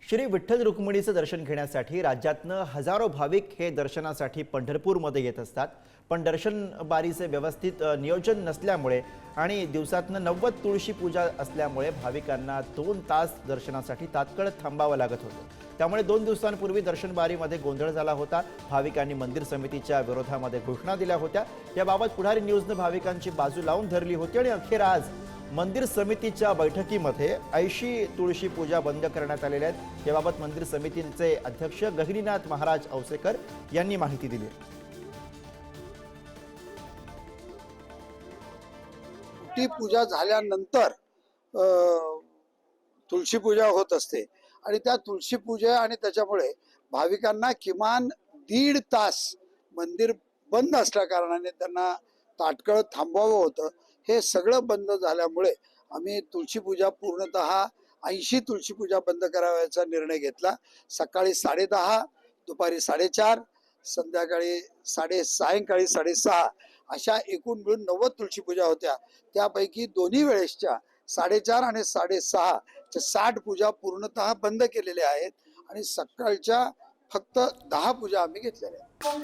श्री विठ्ठल रुक्मिणीचं दर्शन घेण्यासाठी राज्यातनं हजारो भाविक हे दर्शनासाठी पंढरपूरमध्ये येत असतात। पण दर्शन बारीचे व्यवस्थित नियोजन नसल्यामुळे आणि दिवसातनं 90 तुळशी पूजा असल्यामुळे भाविकांना 2 तास दर्शनासाठी तात्काळ थांबावं लागत होतं। त्यामुळे 2 दिवसांपूर्वी दर्शन बारीमध्ये गोंधळ झाला होता। भाविकांनी मंदिर समितीच्या विरोधामध्ये घोषणा दिल्या होत्या। याबाबत पुढारी न्यूजने भाविकांची बाजू लावून धरली होती आणि अखेर आज मंदिर समितीच्या बैठकीमध्ये 80 तुळशी पूजा बंद करण्यात आलेल्या आहेत। याबाबत मंदिर समितीचे अध्यक्ष गहिनीनाथ महाराज औसेकर यांनी माहिती दिली। ती पूजा झाल्यानंतर तुळशी पूजा होत असते आणि त्या तुळशी पूजा आणि त्याच्यामुळे भाविकांना किमान 1.5 तास मंदिर बंद असल्या कारणाने त्यांना तात्काळ थांबवावं होतं। हे सगळं बंद झाल्यामुळे आम्ही तुळशी पूजा पूर्णतः 80 तुळशी पूजा बंद करावयाचा निर्णय घेतला। सकाळी 10:30, दुपारी 4:30, संध्याकाळी सायंकाळी 6:30 अशा एकूण मिळून 90 तुळशी पूजा होत्या। त्यापैकी दोन्ही वेळेसच्या 4:30 आणि 6:30 60 पूजा पूर्णतः बंद केलेल्या आहेत आणि सकाळच्या फक्त 10 पूजा आम्ही घेतलेल्या आहेत।